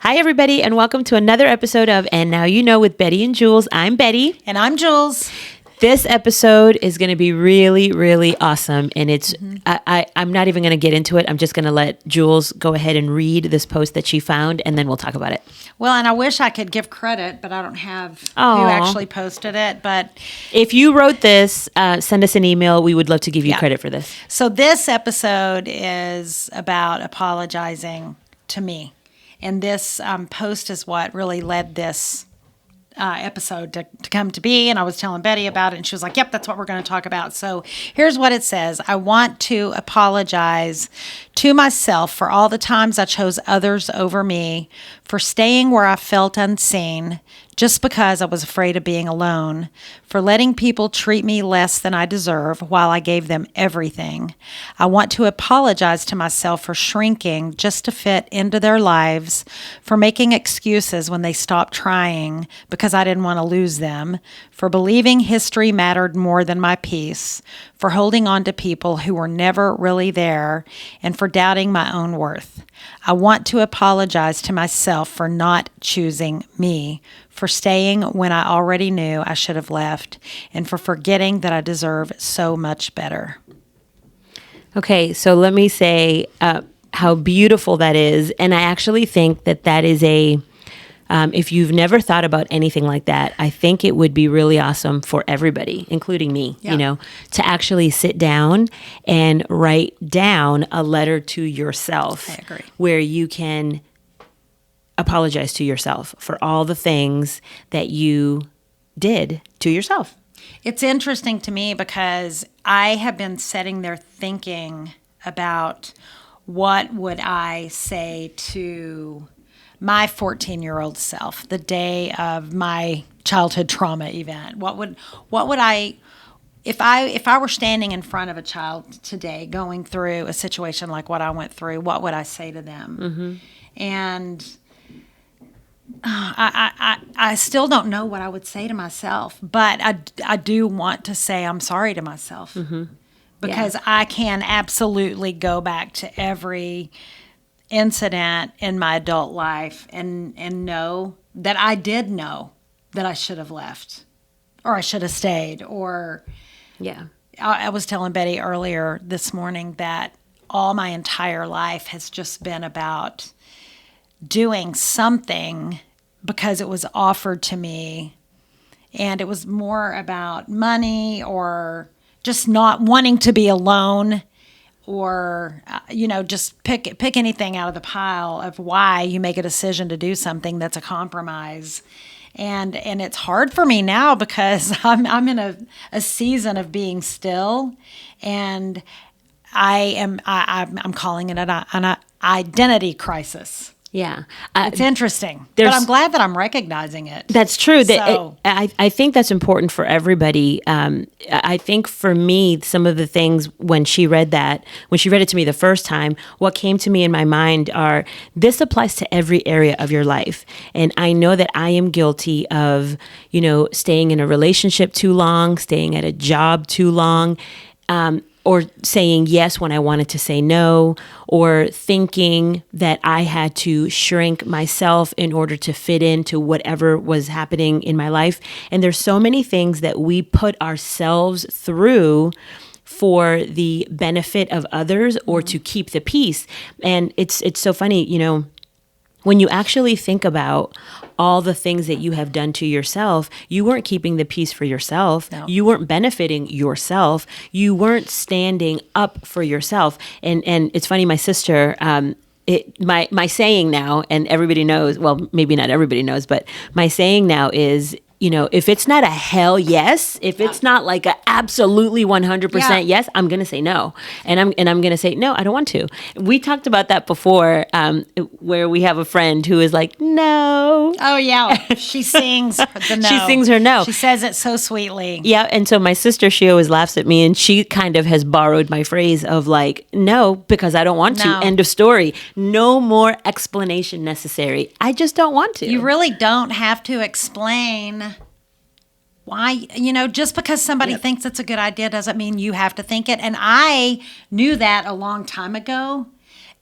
Hi, everybody, and welcome to another episode of And Now You Know with Bette and Julz. I'm Bette. And I'm Julz. This episode is going to be really, really awesome, and it's I'm not even going to get into it. I'm just going to let Julz go ahead and read this post that she found, and then we'll talk about it. Well, and I wish I could give credit, but I don't have who actually posted it. But if you wrote this, send us an email. We would love to give you credit for this. So this episode is about apologizing to me. And this post is what really led this episode to come to be. And I was telling Bette about it, and she was like, yep, that's what we're going to talk about. So here's what it says. I want to apologize to myself for all the times I chose others over me, for staying where I felt unseen just because I was afraid of being alone, for letting people treat me less than I deserve while I gave them everything. I want to apologize to myself for shrinking just to fit into their lives, for making excuses when they stopped trying because I didn't want to lose them, for believing history mattered more than my peace, for holding on to people who were never really there, and for doubting my own worth. I want to apologize to myself for not choosing me, for staying when I already knew I should have left, and for forgetting that I deserve so much better. Okay, so let me say how beautiful that is. And I actually think that is if you've never thought about anything like that, I think it would be really awesome for everybody, including me, to actually sit down and write down a letter to yourself. I agree. Where you can apologize to yourself for all the things that you did to yourself. It's interesting to me because I have been sitting there thinking about what would I say to my 14-year-old self the day of my childhood trauma event. What would I, if I were standing in front of a child today going through a situation like what I went through, what would I say to them? Mm-hmm. And I still don't know what I would say to myself, but I do want to say I'm sorry to myself, because I can absolutely go back to every incident in my adult life and know that I did know that I should have left or I should have stayed. Or I was telling Bette earlier this morning that all my entire life has just been about doing something because it was offered to me, and it was more about money or just not wanting to be alone, or just pick anything out of the pile of why you make a decision to do something that's a compromise. And it's hard for me now because I'm in a season of being still, and I'm calling it an identity crisis. Yeah. It's interesting, but I'm glad that I'm recognizing it. That's true. I think that's important for everybody. I think for me, some of the things when she read it to me the first time, what came to me in my mind are, this applies to every area of your life. And I know that I am guilty of, staying in a relationship too long, staying at a job too long, or saying yes when I wanted to say no, or thinking that I had to shrink myself in order to fit into whatever was happening in my life. And there's so many things that we put ourselves through for the benefit of others or to keep the peace. And it's so funny, when you actually think about all the things that you have done to yourself, you weren't keeping the peace for yourself. No. You weren't benefiting yourself. You weren't standing up for yourself. And it's funny, my sister, my saying now, and everybody knows, well, maybe not everybody knows, but my saying now is, if it's not a hell yes, if it's not like a absolutely 100% yes, I'm going to say no. And I'm going to say, no, I don't want to. We talked about that before, where we have a friend who is like, no. Oh, yeah. She sings the no. She sings her no. She says it so sweetly. Yeah. And so my sister, she always laughs at me, and she kind of has borrowed my phrase of like, no, because I don't want to. End of story. No more explanation necessary. I just don't want to. You really don't have to explain why, just because somebody thinks it's a good idea doesn't mean you have to think it. And I knew that a long time ago,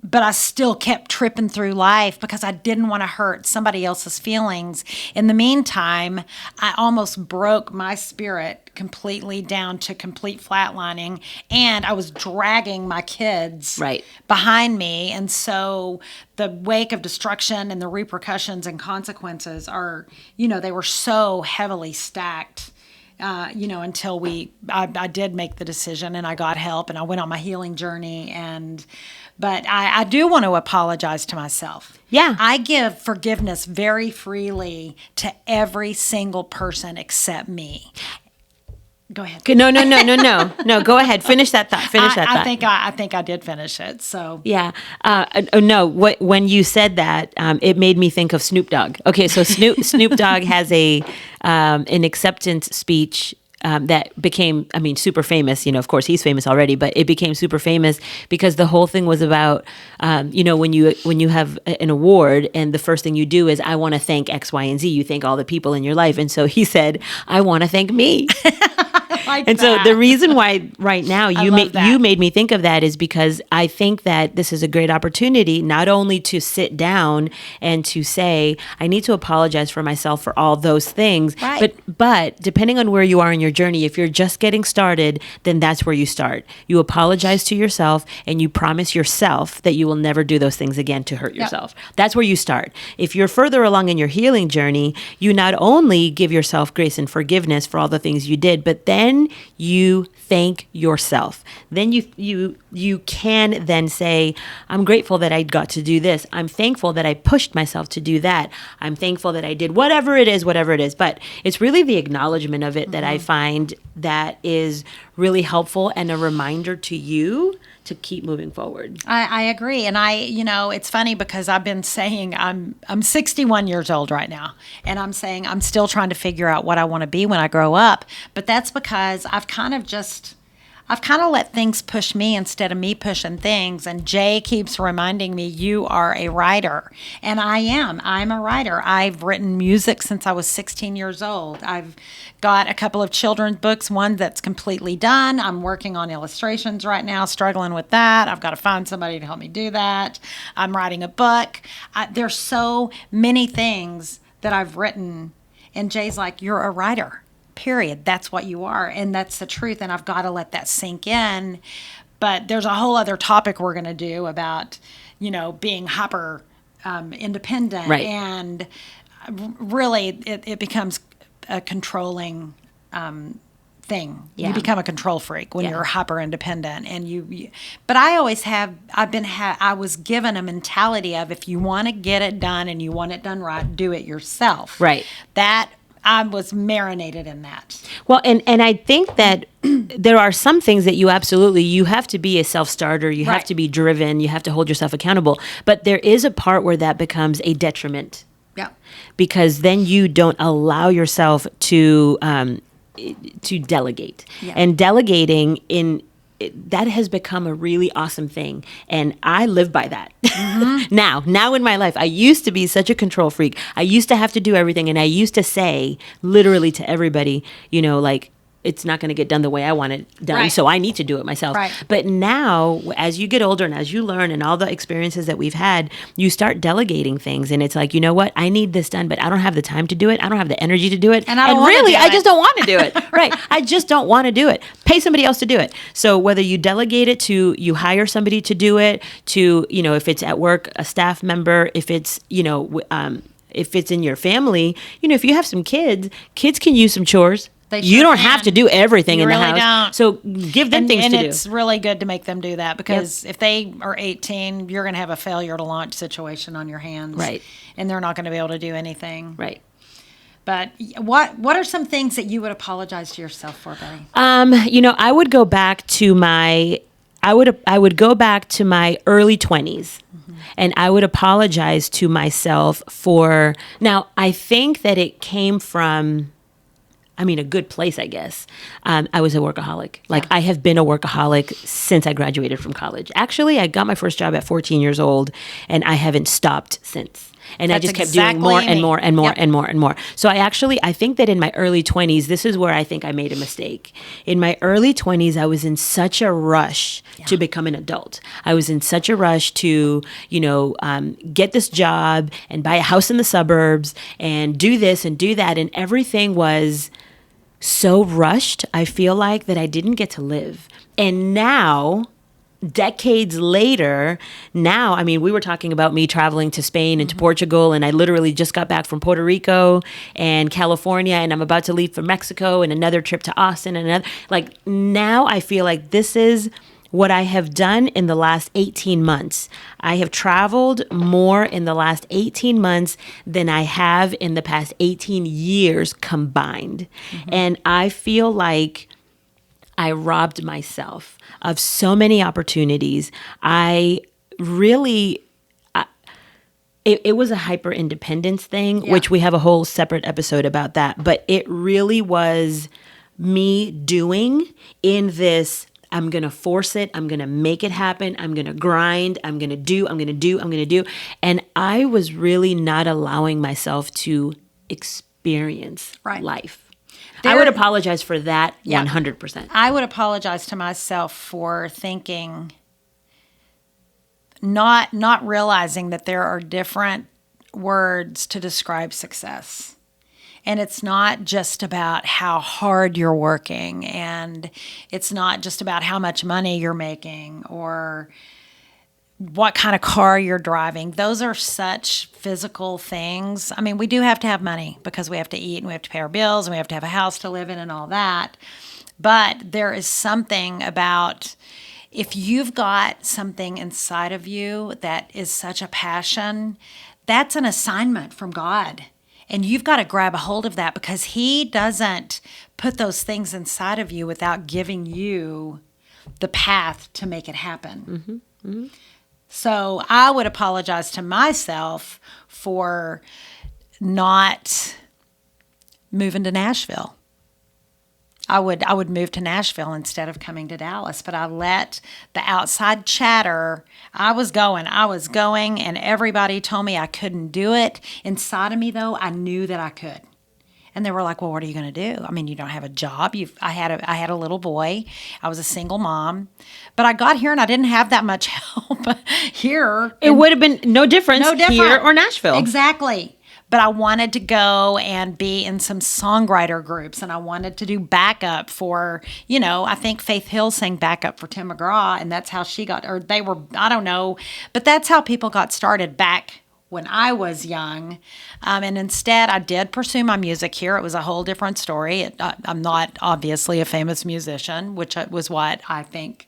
but I still kept tripping through life because I didn't want to hurt somebody else's feelings. In the meantime, I almost broke my spirit completely down to complete flatlining, and I was dragging my kids Right. behind me. And so the wake of destruction and the repercussions and consequences are, they were so heavily stacked. Until I did make the decision and I got help and I went on my healing journey. But I do want to apologize to myself. Yeah. I give forgiveness very freely to every single person except me. Go ahead. No. Go ahead. Finish that thought. I think I did finish it. So yeah. No. When you said that, it made me think of Snoop Dogg. Okay, so Snoop Dogg has an acceptance speech. That became, super famous. Of course, he's famous already, but it became super famous because the whole thing was about, when you have an award and the first thing you do is, I want to thank X, Y, and Z. You thank all the people in your life. And so he said, I want to thank me. So the reason why right now you made me think of that is because I think that this is a great opportunity not only to sit down and to say, I need to apologize for myself for all those things, right. but depending on where you are in your journey, if you're just getting started, then that's where you start. You apologize to yourself and you promise yourself that you will never do those things again to hurt yourself. That's where you start. If you're further along in your healing journey, you not only give yourself grace and forgiveness for all the things you did, but then you thank yourself. Then you can then say, I'm grateful that I got to do this. I'm thankful that I pushed myself to do that. I'm thankful that I did whatever it is. But it's really the acknowledgement of it that I find that is really helpful and a reminder to you to keep moving forward. I agree. And it's funny because I've been saying I'm 61 years old right now. And I'm saying I'm still trying to figure out what I want to be when I grow up. But that's because I've kind of let things push me instead of me pushing things. And Jay keeps reminding me, you are a writer. And I am. I'm a writer. I've written music since I was 16 years old. I've got a couple of children's books, one that's completely done. I'm working on illustrations right now, struggling with that. I've got to find somebody to help me do that. I'm writing a book. There's so many things that I've written. And Jay's like, you're a writer. Period. That's what you are. And that's the truth. And I've got to let that sink in. But there's a whole other topic we're going to do about, being hyper independent. Right. And really, it becomes a controlling thing. Yeah. You become a control freak when you're hyper independent. And but I always I was given a mentality of, if you want to get it done and you want it done right, do it yourself. Right. That I was marinated in that. Well, and I think that there are some things that you have to be a self-starter. You have to be driven. You have to hold yourself accountable. But there is a part where that becomes a detriment. Yeah. Because then you don't allow yourself to delegate. Yeah. And delegating that has become a really awesome thing. And I live by that. Mm-hmm. Now in my life. I used to be such a control freak. I used to have to do everything. And I used to say literally to everybody, it's not going to get done the way I want it done. Right. So I need to do it myself. Right. But now, as you get older and as you learn and all the experiences that we've had, you start delegating things. And it's like, you know what? I need this done, but I don't have the time to do it. I don't have the energy to do it. And I just don't want to do it. Right. I just don't want to do it. Pay somebody else to do it. So whether you delegate it to, you hire somebody to do it, to, if it's at work, a staff member, if it's, if it's in your family, if you have some kids can use some chores. You don't have to do everything in the house. Don't. So give them things to do. And it's really good to make them do that because if they are 18, you're going to have a failure to launch situation on your hands. Right. And they're not going to be able to do anything. Right. But what are some things that you would apologize to yourself for, Betty? I would go back to my early 20s. And I would apologize to myself for, now I think that it came from, a good place, I guess. I was a workaholic. I have been a workaholic since I graduated from college. Actually, I got my first job at 14 years old, and I haven't stopped since. And I That's just kept exactly doing more and me. more and more Yep. and more and more. So I think that in my early 20s, this is where I think I made a mistake. In my early 20s, I was in such a rush to become an adult. I was in such a rush to, get this job and buy a house in the suburbs and do this and do that. And everything was so rushed, I feel like, that I didn't get to live. And now, decades later, I mean, we were talking about me traveling to Spain and to Portugal, and I literally just got back from Puerto Rico and California, and I'm about to leave for Mexico and another trip to Austin and another. Like, now I feel like this is what I have done in the last 18 months. I have traveled more in the last 18 months than I have in the past 18 years combined. And I feel like I robbed myself of so many opportunities. It was a hyper independence thing, which we have a whole separate episode about that. But it really was me doing in this, I'm going to force it. I'm going to make it happen. I'm going to grind. I'm going to do. And I was really not allowing myself to experience life. I would apologize for that 100%. I would apologize to myself for thinking, not realizing that there are different words to describe success. And it's not just about how hard you're working, and it's not just about how much money you're making or what kind of car you're driving. Those are such physical things. I mean, we do have to have money because we have to eat and we have to pay our bills and we have to have a house to live in and all that. But there is something about, if you've got something inside of you that is such a passion, that's an assignment from God. And you've got to grab a hold of that, because He doesn't put those things inside of you without giving you the path to make it happen. So I would apologize to myself for not moving to Nashville. I would move to Nashville instead of coming to Dallas, but I let the outside chatter. I was going, and everybody told me I couldn't do it. Inside of me, though, I knew that I could. And they were like, "Well, what are you going to do? I mean, you don't have a job. I had a little boy. I was a single mom, but I got here and I didn't have that much help here. It would have been no difference here or Nashville. Exactly. But I wanted to go and be in some songwriter groups, and I wanted to do backup for, I think Faith Hill sang backup for Tim McGraw, and that's how she got, or they were, I don't know, but that's how people got started back when I was young. And instead, I did pursue my music here. It was a whole different story. I'm not obviously a famous musician, which was what I think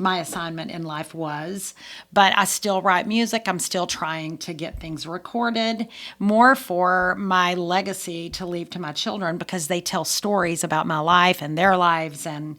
my assignment in life was, but I still write music. I'm still trying to get things recorded, more for my legacy to leave to my children, because they tell stories about my life and their lives, and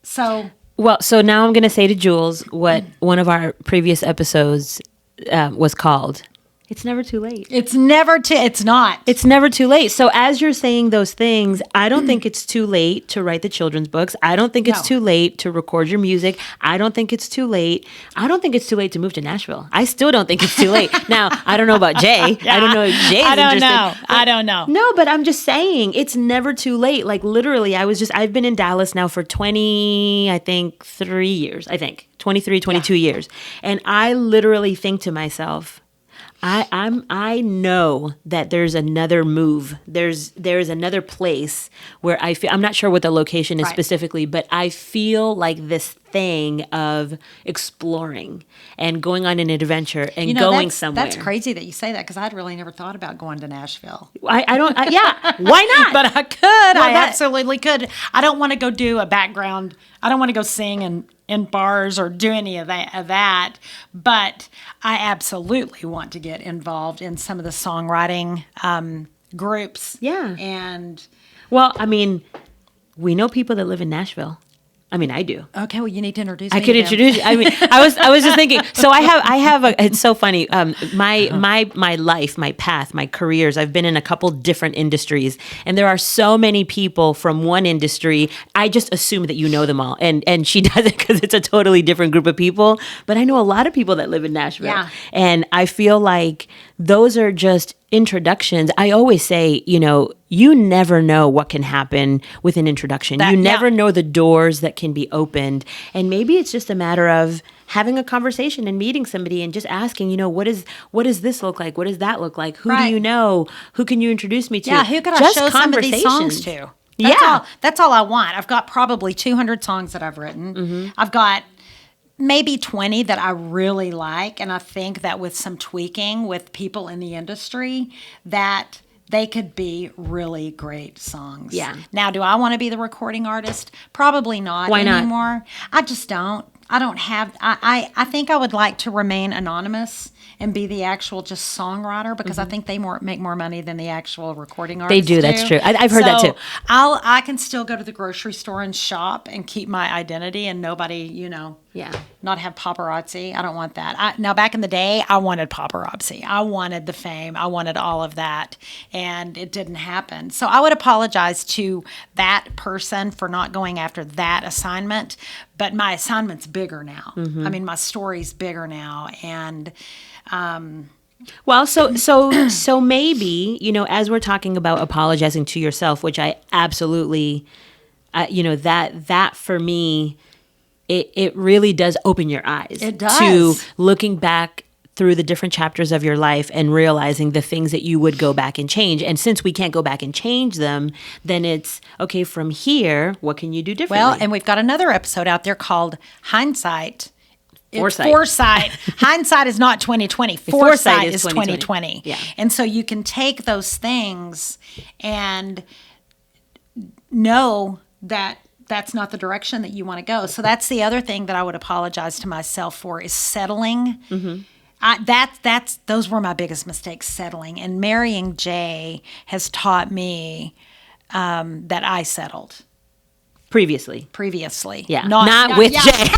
so. Well, so now I'm going to say to Julz what one of our previous episodes was called. It's never too late. It's not. It's never too late. So as you're saying those things, I don't think it's too late to write the children's books. I don't think it's too late to record your music. I don't think it's too late. I don't think it's too late to move to Nashville. I still don't think it's too late. Now, I don't know about Jay. I don't know if Jay's interested. I don't know. No, but I'm just saying it's never too late. Like, literally, I've been in Dallas now for 23 years, 22 years. And I literally think to myself, I know that there's another move. There's another place where I feel, I'm not sure what the location is specifically, but I feel like this thing of exploring and going on an adventure and going somewhere. That's crazy that you say that, because I'd really never thought about going to Nashville. Why not? But I could. I absolutely could. I don't want to go do a background. I don't want to go sing in bars or do any of that. But I absolutely want to get involved in some of the songwriting groups. Yeah. And well, I mean, we know people that live in Nashville. I mean, I do. Okay, well, you need to introduce I me could to them. introduce you. I mean, I was just thinking. So I have a. It's so funny. My life, my path, my careers. I've been in a couple different industries, and there are so many people from one industry. I just assume that you know them all, and she doesn't because it's a totally different group of people. But I know a lot of people that live in Nashville, Yeah. and I feel like those are just introductions. I always say, you never know what can happen with an introduction. You never know the doors that can be opened. And maybe it's just a matter of having a conversation and meeting somebody and just asking, what does this look like? What does that look like? Who do you know? Who can you introduce me to? Yeah, who could I Just show some of these songs to? That's all I want. I've got probably 200 songs that I've written. I've got maybe 20 that I really like, and I think that with some tweaking with people in the industry, that they could be really great songs. Yeah. Now, do I want to be the recording artist? Probably not. Why not? Anymore. I just don't. I don't have. I think I would like to remain anonymous and be the actual just songwriter because I think they make more money than the actual recording artist. They do. That's true. I've heard that too. I can still go to the grocery store and shop and keep my identity and nobody, not have paparazzi. I don't want that. Now, back in the day, I wanted paparazzi. I wanted the fame. I wanted all of that, and it didn't happen. So I would apologize to that person for not going after that assignment, but my assignment's bigger now. I mean, my story's bigger now, and well, so maybe, as we're talking about apologizing to yourself, which I absolutely, that for me, it really does open your eyes. It does. To looking back through the different chapters of your life and realizing the things that you would go back and change. And since we can't go back and change them, then it's, okay, from here, what can you do differently? Well, and we've got another episode out there called Hindsight. Foresight. Hindsight is not 2020. Foresight is 2020. Yeah. And so you can take those things and know that that's not the direction that you want to go. So that's the other thing that I would apologize to myself for is settling. Those were my biggest mistakes, settling. And marrying Jay has taught me that I settled. Previously. Yeah. Not with Jay.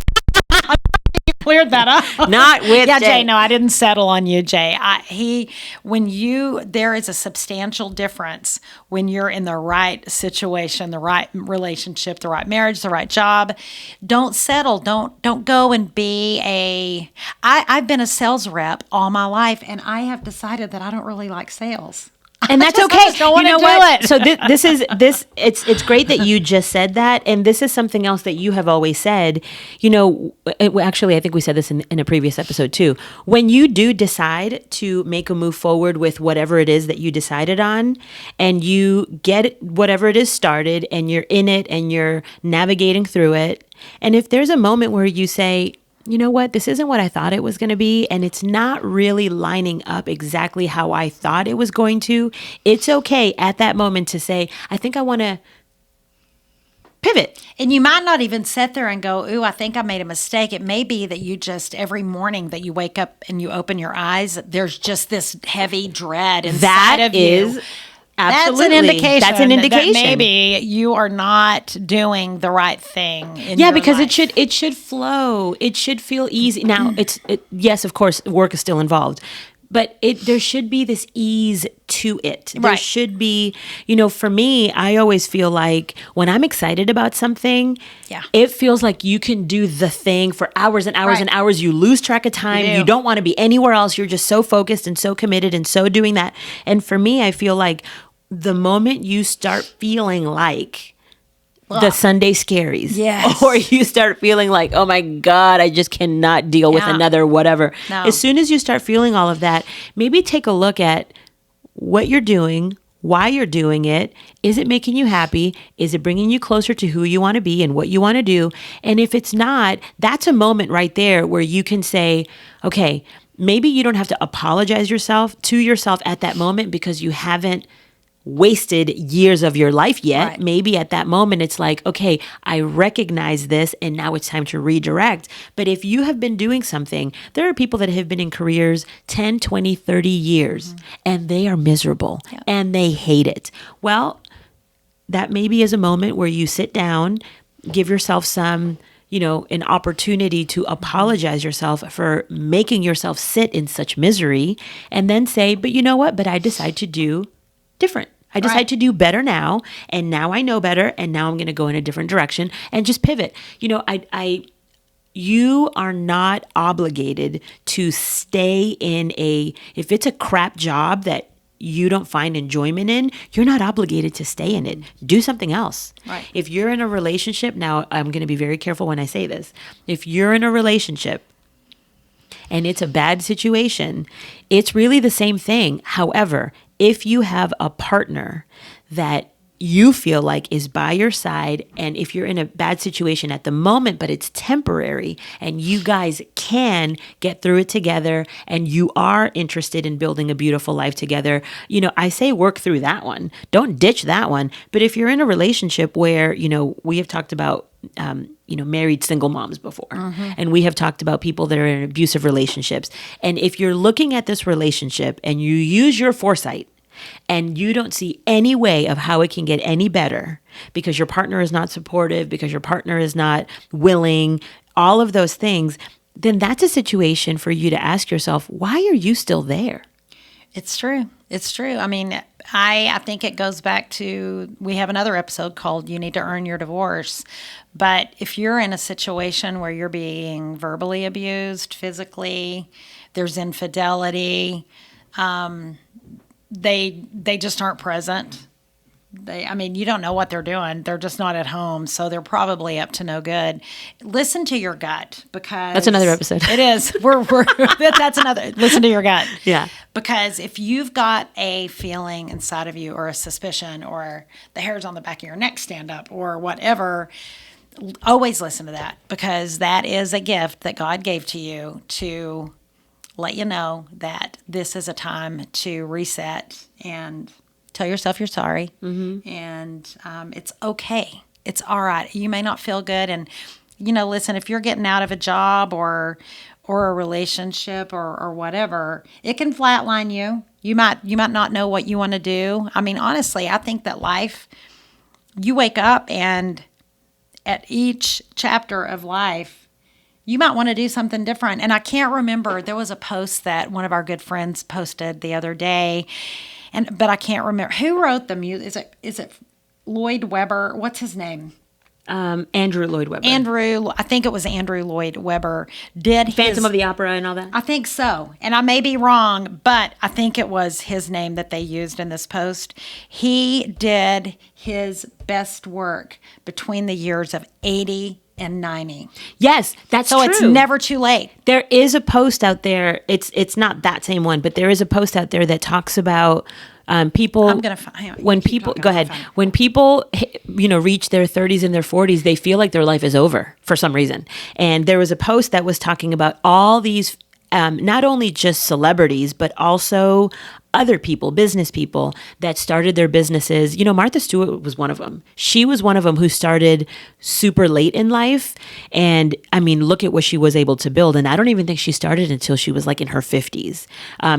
Cleared that up. Not with Jay. No, I didn't settle on you, Jay. There is a substantial difference when you're in the right situation, the right relationship, the right marriage, the right job. Don't settle. Don't go and be I've been a sales rep all my life, and I have decided that I don't really like sales. And that's okay. I just don't want to do it. So it's great that you just said that. And this is something else that you have always said, actually, I think we said this in a previous episode too. When you do decide to make a move forward with whatever it is that you decided on, and you get whatever it is started, and you're in it and you're navigating through it. And if there's a moment where you say, you know what, this isn't what I thought it was going to be, and it's not really lining up exactly how I thought it was going to, it's okay at that moment to say, I think I want to pivot. And you might not even sit there and go, ooh, I think I made a mistake. It may be that you just, every morning that you wake up and you open your eyes, there's just this heavy dread inside of you. Absolutely. That's an indication. That maybe you are not doing the right thing in Yeah, your because life. it should flow. It should feel easy. Now, yes, of course, work is still involved. But there should be this ease to it. There should be, for me, I always feel like when I'm excited about something, it feels like you can do the thing for hours and hours and hours. You lose track of time. You don't want to be anywhere else. You're just so focused and so committed and so doing that. And for me, I feel like the moment you start feeling like the Sunday scaries, or you start feeling like, oh my God, I just cannot deal with another whatever. No. As soon as you start feeling all of that, maybe take a look at what you're doing, why you're doing it. Is it making you happy? Is it bringing you closer to who you want to be and what you want to do? And if it's not, that's a moment right there where you can say, okay, maybe you don't have to apologize to yourself at that moment because you haven't wasted years of your life yet. Right. Maybe at that moment it's like, okay, I recognize this and now it's time to redirect. But if you have been doing something, there are people that have been in careers 10, 20, 30 years and they are miserable and they hate it. Well, that maybe is a moment where you sit down, give yourself some, an opportunity to apologize yourself for making yourself sit in such misery, and then say, but you know what? But I decide to do different. I decide to do better now, and now I know better, and now I'm going to go in a different direction and just pivot. You are not obligated to stay in if it's a crap job that you don't find enjoyment in, you're not obligated to stay in it. Do something else. Right. If you're in a relationship, now I'm going to be very careful when I say this. If you're in a relationship and it's a bad situation, it's really the same thing. However, if you have a partner that you feel like is by your side, and if you're in a bad situation at the moment, but it's temporary, and you guys can get through it together, and you are interested in building a beautiful life together, I say work through that one. Don't ditch that one. But if you're in a relationship where, we have talked about married single moms before. And we have talked about people that are in abusive relationships. And if you're looking at this relationship and you use your foresight and you don't see any way of how it can get any better because your partner is not supportive, because your partner is not willing, all of those things, then that's a situation for you to ask yourself, why are you still there? It's true. It's true. I mean, I think it goes back to, we have another episode called You Need to Earn Your Divorce. But if you're in a situation where you're being verbally abused, physically, there's infidelity, they just aren't present. You don't know what they're doing. They're just not at home, so they're probably up to no good. Listen to your gut, because that's another episode. It is. That's another. Listen to your gut. Yeah. Because if you've got a feeling inside of you, or a suspicion, or the hairs on the back of your neck stand up, or whatever, always listen to that, because that is a gift that God gave to you to let you know that this is a time to reset and tell yourself you're sorry. And it's okay. It's all right. You may not feel good. And, listen, if you're getting out of a job or a relationship or whatever, it can flatline you. You might not know what you want to do. Honestly, I think that life, you wake up and at each chapter of life, you might want to do something different. And I can't remember, there was a post that one of our good friends posted the other day, but I can't remember who wrote the music. Is it Lloyd Webber? What's his name? Andrew Lloyd Webber. I think it was Andrew Lloyd Webber. Phantom of the Opera and all that? I think so. And I may be wrong, but I think it was his name that they used in this post. He did his best work between the years of 80 and 90. Yes, that's so true. It's never too late. There is a post out there. It's not that same one, but there is a post out there that talks about people. I'm gonna find. When people go ahead. When people reach their 30s and their 40s, they feel like their life is over for some reason. And there was a post that was talking about all these, not only just celebrities, but also other people, business people that started their businesses. Martha Stewart was one of them. She was one of them who started super late in life. And look at what she was able to build. And I don't even think she started until she was like in her 50s.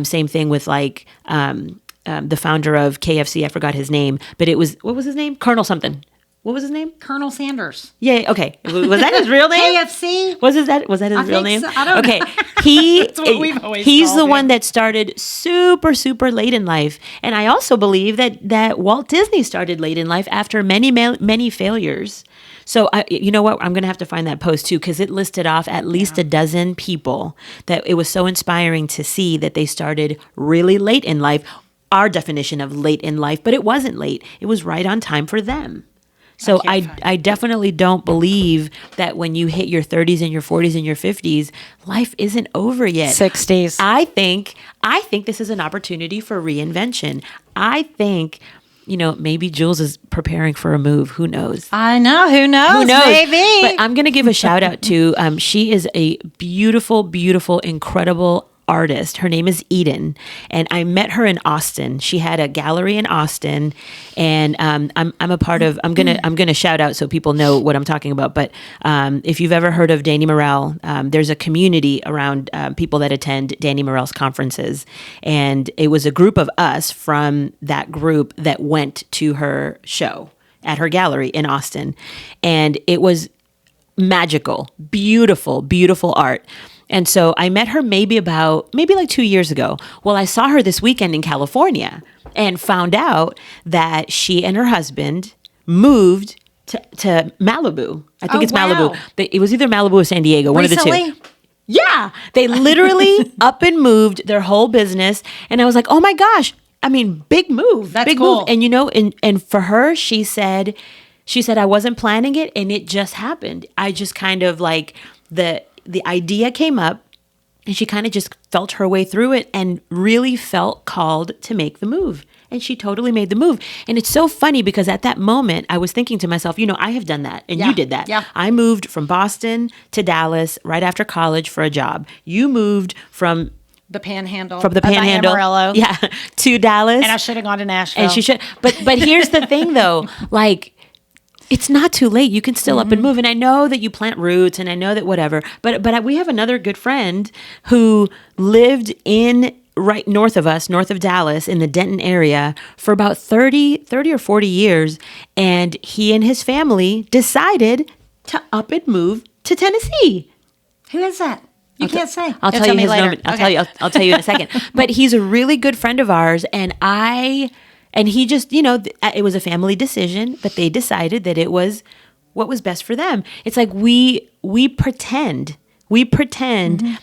Same thing with the founder of KFC. I forgot his name, but what was his name? Colonel something. What was his name? Colonel Sanders. Yeah. Okay. Was that his real name? KFC. Was his real name? So. I don't know. He's the him. one that started super, super late in life. And I also believe that Walt Disney started late in life after many, many failures. So you know what? I'm going to have to find that post too, because it listed off at least a dozen people that it was so inspiring to see that they started really late in life. Our definition of late in life, but it wasn't late. It was right on time for them. So I definitely don't believe that when you hit your 30s and your 40s and your 50s, life isn't over yet. 60s. I think this is an opportunity for reinvention. I think, maybe Julz is preparing for a move. Who knows? I know. Who knows? Maybe. But I'm going to give a shout out to, she is a beautiful, beautiful, incredible artist. Her name is Eden, and I met her in Austin. She had a gallery in Austin, and I'm a part of. I'm gonna shout out so people know what I'm talking about. But if you've ever heard of Danny Morel, there's a community around people that attend Danny Morel's conferences, and it was a group of us from that group that went to her show. at her gallery in Austin. And it was magical, beautiful, beautiful art. And so I met her maybe like 2 years ago. Well, I saw her this weekend in California and found out that she and her husband moved to Malibu. I think it's Malibu. But it was either Malibu or San Diego, one of the two. Yeah. They literally up and moved their whole business. And I was like, oh my gosh. I mean, big move. That's big cool. move. And and for her, she said I wasn't planning it and it just happened. I just kind of like the idea came up and she kind of just felt her way through it and really felt called to make the move. And she totally made the move. And it's so funny because at that moment, I was thinking to myself, I have done that. And you did that. Yeah. I moved from Boston to Dallas right after college for a job. You moved from the Panhandle. From the Panhandle. Amarillo. Yeah. To Dallas. And I should have gone to Nashville. And she should. But here's the thing, though. Like, it's not too late. You can still up and move. And I know that you plant roots and I know that whatever. But we have another good friend who lived right north of us, north of Dallas, in the Denton area for about 30 or 40 years. And he and his family decided to up and move to Tennessee. Who is that? You can't say. I'll tell you his name. I'll tell you in a second. But he's a really good friend of ours. And he just, it was a family decision, but they decided that it was what was best for them. It's like we pretend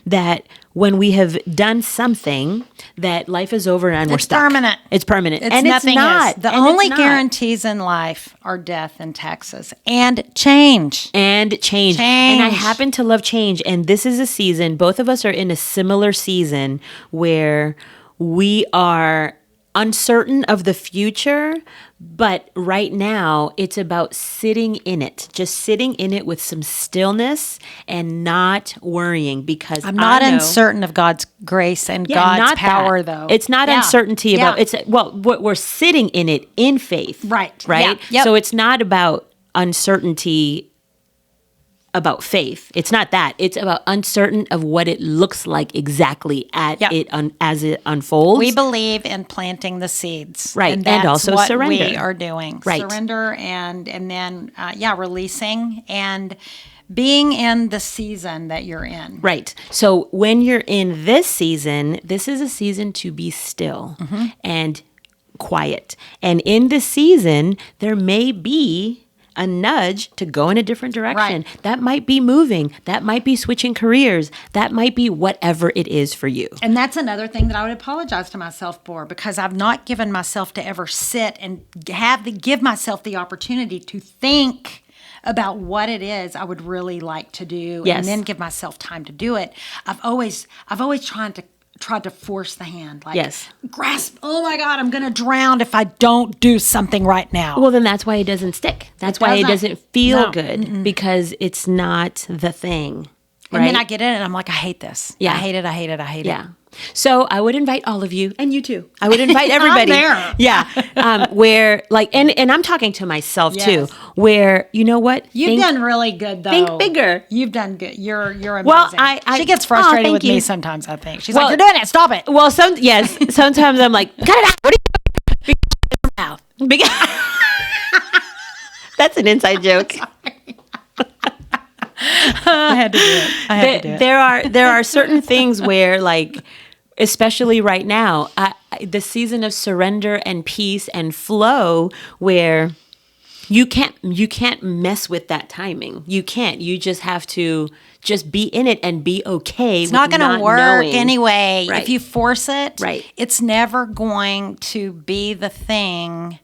that when we have done something, that life is over and we're stuck. Permanent. It's permanent. And nothing it's not. The only guarantees in life are death and taxes and change. And I happen to love change. And this is a season, both of us are in a similar season where we are uncertain of the future, but right now it's about sitting in it, just sitting in it with some stillness and not worrying, because I'm not uncertain of God's grace and God's power, though. It's not uncertainty about we're sitting in it in faith. Right. Right. Yeah. Yep. So it's not about uncertainty about faith. It's not that. It's about uncertain of what it looks like exactly as it unfolds. We believe in planting the seeds. Right. And that's also what surrender. we are doing. Right. Surrender and then, releasing and being in the season that you're in. Right. So when you're in this season, this is a season to be still and quiet. And in this season, there may be a nudge to go in a different direction. Right. That might be moving. That might be switching careers. That might be whatever it is for you. And that's another thing that I would apologize to myself for, because I've not given myself to ever sit and give myself the opportunity to think about what it is I would really like to do, Yes. and then give myself time to do it. I've always tried to force the hand, like, Yes. grasp, oh my God, I'm going to drown if I don't do something right now. Well, then that's why it doesn't stick. That's why it doesn't feel good, because it's not the thing. And right? then I get in it and I'm like, I hate this. Yeah. I hate it. Yeah. So I would invite all of you, and you too. I would invite everybody. I'm there. Yeah. Where and I'm talking to myself Yes. too. Where you know what? You've done really good, though. Think bigger. You've done good. You're amazing. Well, she gets frustrated thank with you. me sometimes, I think. She's like, you're doing it. Stop it. Well, sometimes I'm like, cut it out. What are you doing? Because that's an inside joke. I had to do it. There are certain things where, like, especially right now, the season of surrender and peace and flow, where you can't mess with that timing. You can't. You just have to just be in it and be okay. It's not going to work anyway. Right. If you force it, right. It's never going to be the thing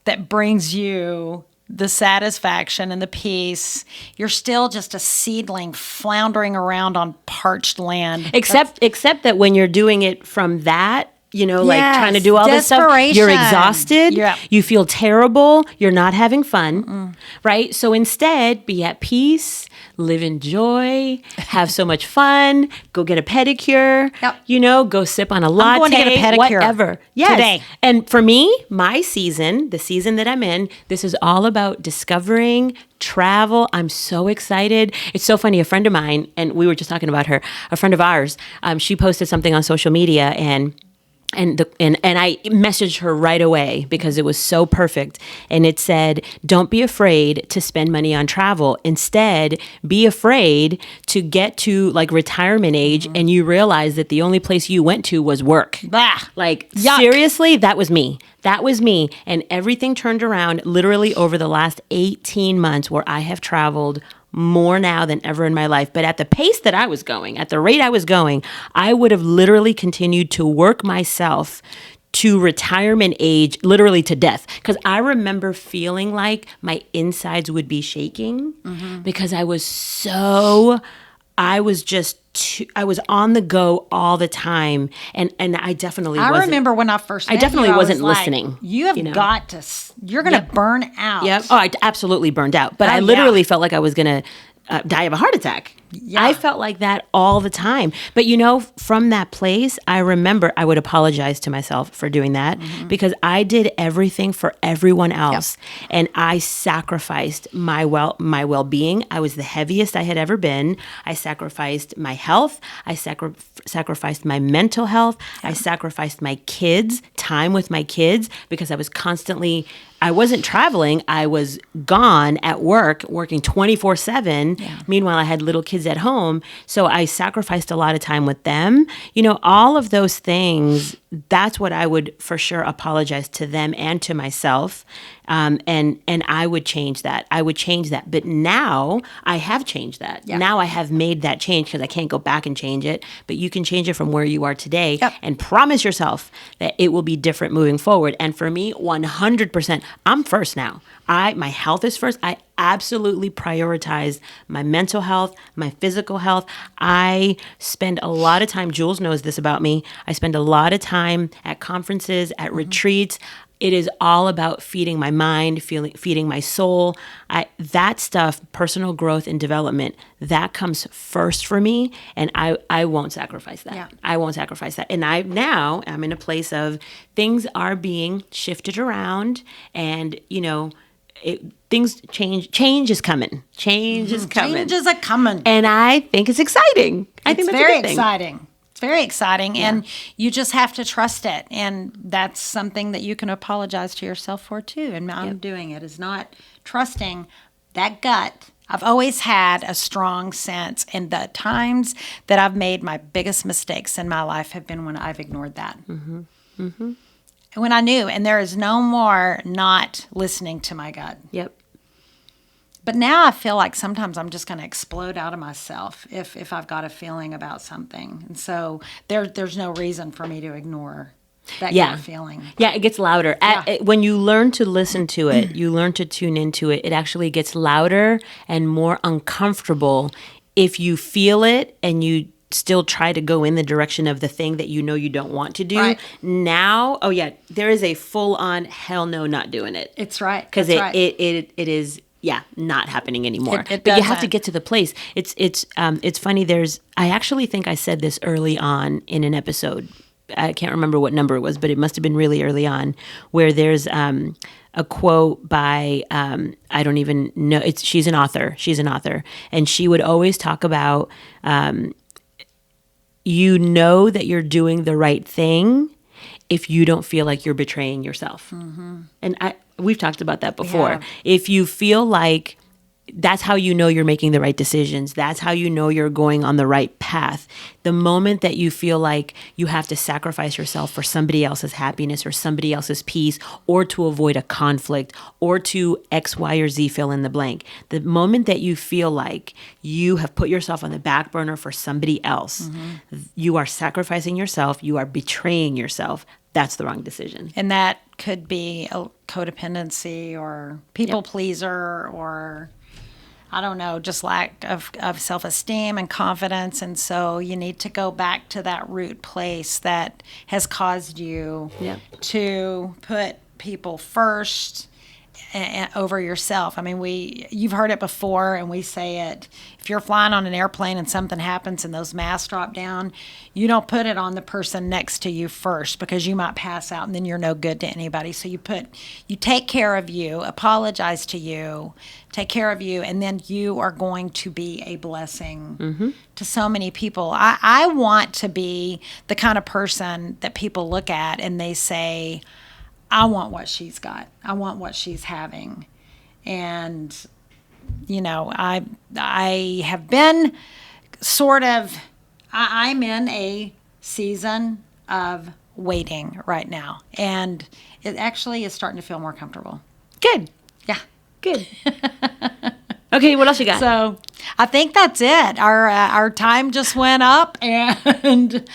that brings you the satisfaction and the peace. You're still just a seedling floundering around on parched land. Except that when you're doing it from that, like trying to do all this stuff, you're exhausted, you feel terrible, you're not having fun, right? So instead, be at peace, live in joy, have so much fun, go get a pedicure, go sip on a latte, I'm going to get a pedicure whatever. Yes. Today. And for me, my season, the season that I'm in, this is all about discovering travel. I'm so excited. It's so funny. A friend of mine, and we were just talking about her, a friend of ours, she posted something on social media, and and I messaged her right away because it was so perfect. And it said, don't be afraid to spend money on travel. Instead, be afraid to get to like retirement age and you realize that the only place you went to was work. Bah. Like, Yuck. seriously, that was me. That was me. And everything turned around literally over the last 18 months where I have traveled more now than ever in my life. But at the pace that I was going, at the rate I was going, I would have literally continued to work myself to retirement age, literally to death. Because I remember feeling like my insides would be shaking because I was I was on the go all the time, and I definitely wasn't. I remember when I first met I definitely you, I wasn't was like, listening. You have got to, you're going to burn out. Yep. Oh, I absolutely burned out. But Oh, I literally felt like I was going to die of a heart attack. Yeah. I felt like that all the time. But from that place, I remember I would apologize to myself for doing that because I did everything for everyone else. And I sacrificed my well-being. I was the heaviest I had ever been. I sacrificed my health. I sacrificed my mental health. I sacrificed my kids, time with my kids, because I wasn't traveling. I was gone at work, working 24/7. Meanwhile, I had little kids at home. So I sacrificed a lot of time with them. All of those things, that's what I would for sure apologize to them and to myself. And I would change that. But now I have changed that. Yeah. Now I have made that change because I can't go back and change it. But you can change it from where you are today and promise yourself that it will be different moving forward. And for me, 100%, I'm first now. My health is first. I absolutely prioritize my mental health, my physical health. I spend a lot of time, Julz knows this about me, I spend a lot of time at conferences, at retreats. It is all about feeding my mind, feeding my soul. That stuff, personal growth and development, that comes first for me, and I won't sacrifice that. Yeah. I won't sacrifice that. And I'm in a place of things are being shifted around, and things change. Change is coming. Change is coming. Changes are coming. And I think it's exciting. I think It's that's a very good thing. exciting. It's very exciting, and you just have to trust it. And that's something that you can apologize to yourself for too. And I'm doing it, is not trusting that gut. I've always had a strong sense, and the times that I've made my biggest mistakes in my life have been when I've ignored that. And when I knew, and there is no more not listening to my gut. Yep. But now I feel like sometimes I'm just going to explode out of myself if I've got a feeling about something. And so there's no reason for me to ignore that kind of feeling. Yeah, it gets louder. Yeah. When you learn to listen to it, you learn to tune into it, it actually gets louder and more uncomfortable if you feel it and you still try to go in the direction of the thing that you don't want to do. Right. Now, there is a full-on hell no, not doing it. It's right. Because That's right. it is not happening anymore. It but you have to doesn't. get to the place. It's funny. I actually think I said this early on in an episode. I can't remember what number it was, but it must have been really early on, where there's a quote by I don't even know. She's an author. And she would always talk about that you're doing the right thing if you don't feel like you're betraying yourself. And we've talked about that before. Yeah. If you feel like that's how you're making the right decisions, that's how you're going on the right path. The moment that you feel like you have to sacrifice yourself for somebody else's happiness or somebody else's peace, or to avoid a conflict, or to X, Y, or Z, fill in the blank. The moment that you feel like you have put yourself on the back burner for somebody else, you are sacrificing yourself, you are betraying yourself. That's the wrong decision. And that could be a codependency or people pleaser, or I don't know, just lack of self-esteem and confidence. And so you need to go back to that root place that has caused you to put people first over yourself. I mean, you've heard it before, and we say it. If you're flying on an airplane and something happens and those masks drop down, you don't put it on the person next to you first, because you might pass out and then you're no good to anybody. So you take care of you, apologize to you, take care of you, and then you are going to be a blessing to so many people. I want to be the kind of person that people look at and they say, I want what she's got. I want what she's having. And, I have been I'm in a season of waiting right now. And it actually is starting to feel more comfortable. Good. Yeah. Good. Okay, what else you got? So I think that's it. Our time just went up, but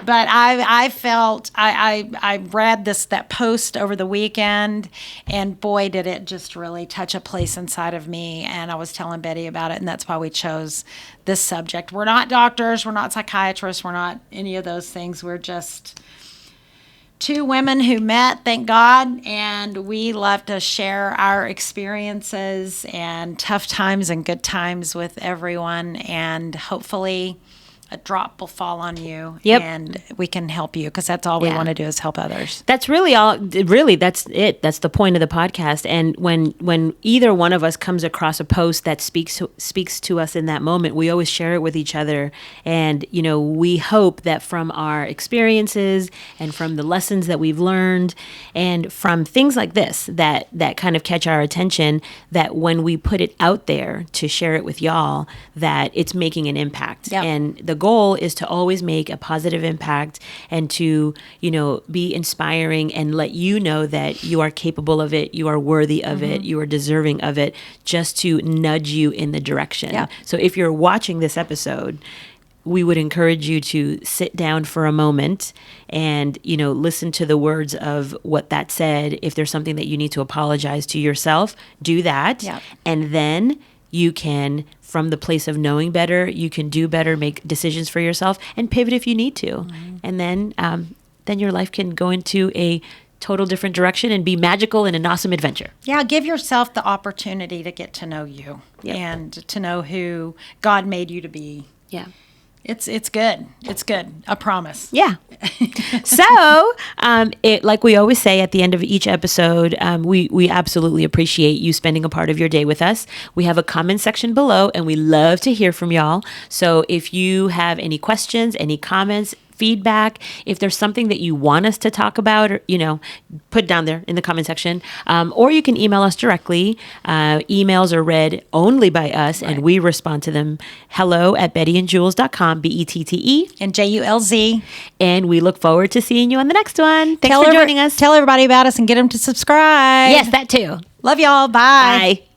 I felt I read that post over the weekend, and boy, did it just really touch a place inside of me. And I was telling Betty about it, and that's why we chose this subject. We're not doctors, we're not psychiatrists, we're not any of those things. We're just two women who met, thank God, and we love to share our experiences and tough times and good times with everyone, and hopefully a drop will fall on you. Yep. And we can help you, because that's all we want to do is help others. That's really all. Really, that's it. That's the point of the podcast. And when either one of us comes across a post that speaks to us in that moment, we always share it with each other. And we hope that from our experiences and from the lessons that we've learned and from things like this that kind of catch our attention, that when we put it out there to share it with y'all, that it's making an impact. Yep. And the goal is to always make a positive impact, and to, be inspiring and let you know that you are capable of it, you are worthy of it, you are deserving of it, just to nudge you in the direction. Yeah. So if you're watching this episode, we would encourage you to sit down for a moment and, listen to the words of what that said. If there's something that you need to apologize to yourself, do that. Yeah. And then you can, from the place of knowing better, you can do better, make decisions for yourself, and pivot if you need to. And then your life can go into a total different direction and be magical and an awesome adventure. Yeah, give yourself the opportunity to get to know you and to know who God made you to be. Yeah. It's good. It's good. I promise. Yeah. So, like we always say at the end of each episode, we absolutely appreciate you spending a part of your day with us. We have a comment section below, and we love to hear from y'all. So if you have any questions, any comments, feedback, if there's something that you want us to talk about, or, put it down there in the comment section, or you can email us directly. Emails are read only by us, and we respond to them. hello@bettyandjulz.com, BETTE and JULZ. And we look forward to seeing you on the next one. Thanks for joining us. Tell everybody about us and get them to subscribe. Yes, that too. Love y'all. Bye. Bye.